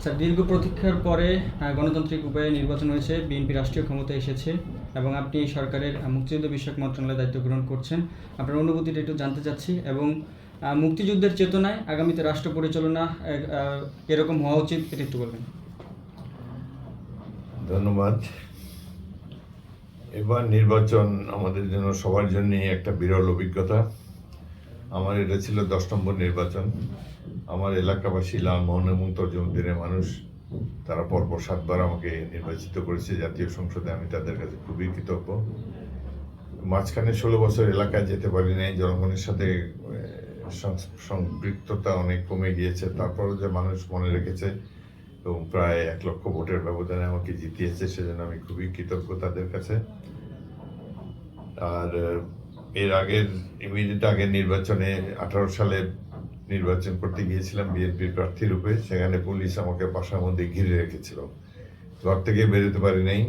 Sir, দীর্ঘ প্রতীক্ষার পরে গণতান্ত্রিক উপায়ে নির্বাচন হয়েছে, বিএনপি রাষ্ট্রীয় ক্ষমতায় এসেছে এবং আপনি এই সরকারের মুক্তিযুদ্ধ বিষয়ক মন্ত্রণালয়ে দায়িত্ব গ্রহণ করছেন। আপনার অনুভূতিটা একটু জানতে চাচ্ছি এবং মুক্তিযুদ্ধের চেতনায় আগামীতে রাষ্ট্র পরিচালনা এরকম হওয়া উচিত, এটা একটু বলবেন। ধন্যবাদ। এবার নির্বাচন আমাদের জন্য সবার জন্যই একটা বিরল অভিজ্ঞতা। আমার এটা ছিল 10 নম্বর নির্বাচন। আমার এলাকাবাসী, লালমোহন এবং তর্জমুদ্দিনের মানুষ, তারা পরপর 7 বার আমাকে নির্বাচিত করেছে জাতীয় সংসদে। আমি তাদের কাছে খুবই কৃতজ্ঞ। মাঝখানে 16 বছর এলাকায় যেতে পারি নাই, জনগণের সাথে সম্পৃক্ততা অনেক কমে গিয়েছে। তারপরও যে মানুষ মনে রেখেছে এবং প্রায় 1 লক্ষ ভোটের ব্যবধানে আমাকে জিতিয়েছে, সেজন্য আমি খুবই কৃতজ্ঞ তাদের কাছে। আর এর আগের ইমিডিয়েট আগের নির্বাচনে 18 সালে নির্বাচন করতে গিয়েছিলাম বিএনপির প্রার্থী রূপে। সেখানে পুলিশ আমাকে বাসার মধ্যে ঘিরে রেখেছিল, ঘর থেকে বেরোতে পারি নাই।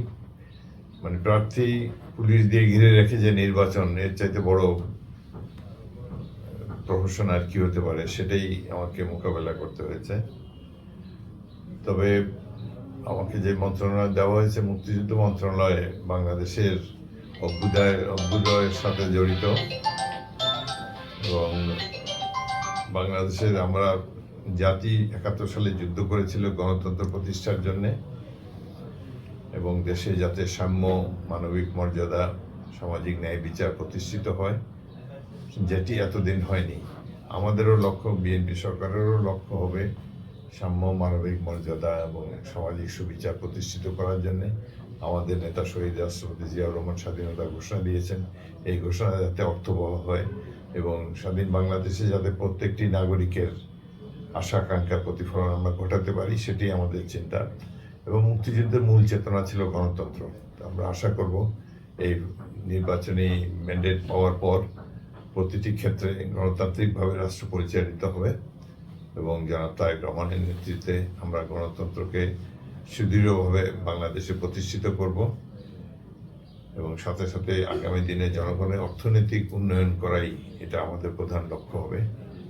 মানে প্রার্থী পুলিশ দিয়ে ঘিরে রেখে যে নির্বাচন, এর চাইতে বড় প্রহসন আর কি হতে পারে, সেটাই আমাকে মোকাবেলা করতে হয়েছে। তবে আমাকে যে মন্ত্রণালয় দেওয়া হয়েছে, মুক্তিযুদ্ধ মন্ত্রণালয়ে, বাংলাদেশের অভ্যুদয়ের সাথে জড়িত এবং বাংলাদেশের আমরা জাতি 71 সালে যুদ্ধ করেছিল গণতন্ত্র প্রতিষ্ঠার জন্যে এবং দেশে যাতে সাম্য, মানবিক মর্যাদা, সামাজিক ন্যায় বিচার প্রতিষ্ঠিত হয়, যেটি এতদিন হয়নি। আমাদেরও লক্ষ্য, বিএনপি সরকারেরও লক্ষ্য হবে সাম্য, মানবিক মর্যাদা এবং সামাজিক সুবিচার প্রতিষ্ঠিত করার জন্যে। আমাদের নেতা শহীদ রাষ্ট্রপতি জিয়াউর রহমান স্বাধীনতার ঘোষণা দিয়েছেন। এই ঘোষণা যাতে অর্থবহ হয় এবং স্বাধীন বাংলাদেশে যাতে প্রত্যেকটি নাগরিকের আশা আকাঙ্ক্ষার প্রতিফলন আমরা ঘটাতে পারি, সেটি আমাদের চিন্তা। এবং মুক্তিযুদ্ধের মূল চেতনা ছিল গণতন্ত্র। আমরা আশা করব এই নির্বাচনী ম্যান্ডেট পাওয়ার পর প্রতিটি ক্ষেত্রে গণতান্ত্রিকভাবে রাষ্ট্র পরিচালিত হবে এবং জনাব তারেক রহমানের নেতৃত্বে আমরা গণতন্ত্রকে সুদৃঢ়ভাবে বাংলাদেশে প্রতিষ্ঠিত করব এবং সাথে সাথে আগামী দিনে জনগণের অর্থনৈতিক উন্নয়ন করাই এটা আমাদের প্রধান লক্ষ্য হবে।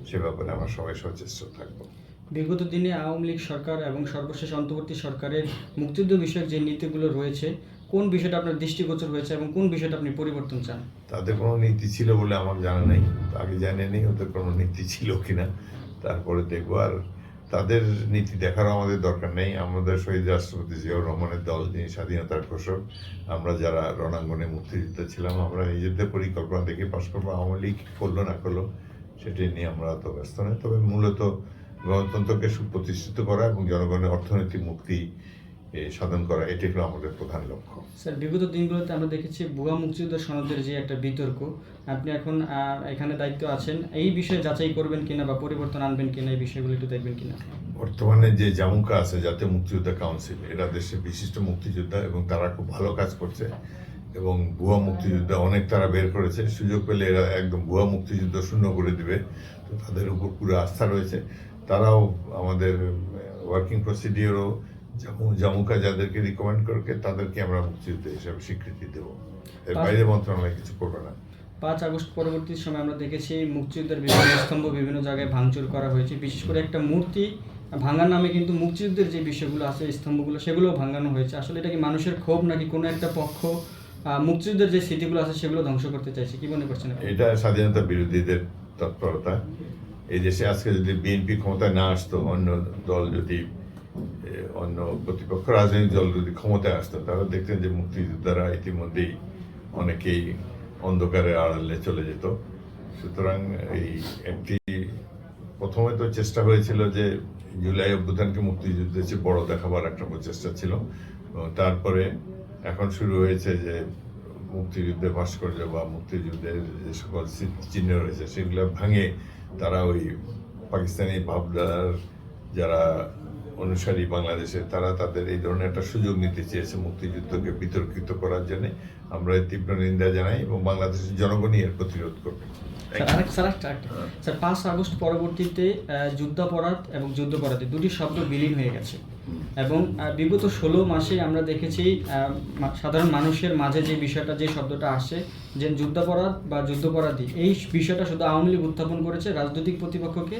সে ব্যাপারে আমরা সবাই সচেষ্ট থাকব। বিগত দিনে আওয়ামী লীগ সরকার এবং সর্বশেষ অন্তর্বর্তী সরকারের মুক্তিযুদ্ধ বিষয়ক যে নীতিগুলো রয়েছে, কোন বিষয়টা আপনার দৃষ্টিগোচর হয়েছে এবং কোন বিষয়টা আপনি পরিবর্তন চান? তাদের কোনো নীতি ছিল বলে আমার জানা নেই, আগে জানি নেই ওদের কোনো নীতি ছিল কিনা, তারপরে দেখবো। আর তাদের নীতি দেখারও আমাদের দরকার নেই। আমাদের শহীদ রাষ্ট্রপতি জিয়াউর রহমানের দল, যিনি স্বাধীনতার ঘোষক, আমরা যারা রণাঙ্গনে মুক্তিযুদ্ধ ছিলাম, আমরা নিজেদের পরিকল্পনা দেখে পাশ করবো। আওয়ামী লীগ করলো না করলো সেটি নিয়ে আমরা অত ব্যস্ত নই। তবে মূলত গণতন্ত্রকে সুপ্রতিষ্ঠিত করা এবং জনগণের অর্থনৈতিক মুক্তি সাধন করা, এটি হলো আমাদের প্রধান লক্ষ্য। স্যার, বিগত দিনগুলোতে আমরা দেখেছি ভুয়া মুক্তিযুদ্ধ সনদের যে একটা বিতর্ক, আপনি এখন এখানে দায়িত্ব আছেন, এই বিষয়ে যাচাই করবেন কিনা বা পরিবর্তন আনবেন কিনা, এই বিষয়গুলো একটু দেখবেন কিনা? বর্তমানে যে জামুকা আছে, জাতীয় মুক্তিযোদ্ধা কাউন্সিল, এরা দেশের বিশিষ্ট মুক্তিযোদ্ধা এবং তারা খুব ভালো কাজ করছে এবং ভুয়া মুক্তিযোদ্ধা অনেক তারা বের করেছে। সুযোগ পেলে এরা একদম ভুয়া মুক্তিযুদ্ধ শূন্য করে দিবে। তো তাদের উপর পুরো আস্থা রয়েছে। তারাও আমাদের ওয়ার্কিং প্রসিডিওরও জামুকা যাদেরকে রিকমেন্ড করবে তাদেরকে আমরা মুক্তিযুদ্ধ হিসাবে স্বীকৃতি দেবো। এর বাইরে মন্ত্রণালয় কিছু করবে না। 5 আগস্ট পরবর্তী সময় আমরা দেখেছি মুক্তিযুদ্ধের বিভিন্ন স্তম্ভ বিভিন্ন জায়গায় ভাঙচুর করা হয়েছে, বিশেষ করে একটা মূর্তি ভাঙার নামে কিন্তু মুক্তিযুদ্ধের যে বিষয়গুলো আছে, স্তম্ভগুলো, সেগুলো ভাঙানো হয়েছে। আসলে এটা কি মানুষের ক্ষোভ নাকি কোনো একটা পক্ষ মুক্তিযুদ্ধের যে স্মৃতিগুলো আছে সেগুলো ধ্বংস করতে চাইছে? কি মনে করছেন? এটা স্বাধীনতা বিরোধীদের তৎপরতা। এই দেশে আজকে যদি বিএনপি ক্ষমতায় না আসতো, অন্য দল যদি, অন্য প্রতিপক্ষ রাজনৈতিক দল যদি ক্ষমতায় আসতো, তারা দেখতেন যে মুক্তিযোদ্ধারা ইতিমধ্যেই অনেকেই অন্ধকারের আড়ালে চলে যেত। সুতরাং এই একটি প্রথমে তো চেষ্টা হয়েছিল যে জুলাই অভ্যুত্থানকে মুক্তিযুদ্ধের চেয়ে বড় দেখাবার একটা প্রচেষ্টা ছিল। তারপরে এখন শুরু হয়েছে যে মুক্তিযুদ্ধের ভাস্কর্য বা মুক্তিযুদ্ধের যে সকল চিহ্ন রয়েছে সেগুলো ভাঙে তারা ওই পাকিস্তানি ভাবধারার যারা অনুসারী বাংলাদেশে, তারা তাদের এই ধরনের একটা সুযোগ নিতে চেয়েছে মুক্তিযুদ্ধকে বিতর্কিত করার জন্য। আমরা তীব্র নিন্দা জানাই এবং বাংলাদেশের জনগণই এর প্রতিরোধ করবে। স্যার, 5 আগস্ট পরবর্তীতে যুদ্ধাপরাধ এবং যুদ্ধাপরাধী দুটি শব্দ বিলীন হয়ে গেছে এবং বিগত 16 মাসে আমরা দেখেছি সাধারণ মানুষের মাঝে যে বিষয়টা, যে শব্দটা আসে যে যুদ্ধাপরাধ বা যুদ্ধাপরাধী, এই বিষয়টা শুধু আওয়ামী লীগ উত্থাপন করেছে রাজনৈতিক প্রতিপক্ষকে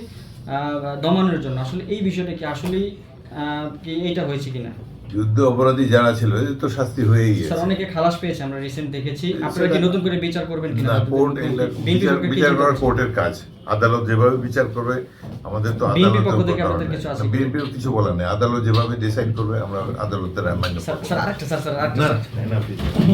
দমানোর জন্য। আসলে এই বিষয়টা কি আসলেই কি এইটা হয়েছে কিনা? যুদ্ধ অপরাধী যারা ছিল এদের তো শাস্তি হয়েই স্যার গেছে। অনেকে খালাস পেয়েছে, আমরা রিসেন্ট দেখেছি। আপনারা কি সেটা- নতুন করে বিচার করবেন কিনা? না, কোর্ট বিএনপি পক্ষে কি বিচার চিন্তা করা করছেন? কোর্টের কাজ। আদালত যেভাবে বিচার করবে, আমাদের তো বিএনপি আদালত পক্ষ থেকে আপনাদের কিছু আছে কি? বিএনপির কিছু বলার নেই। আদালত যেভাবে ডিসাইড করবে আমরা আদালতের মান্য স্যার করবো। স্যার আরেকটা স্যার না, আরেকটা না, please।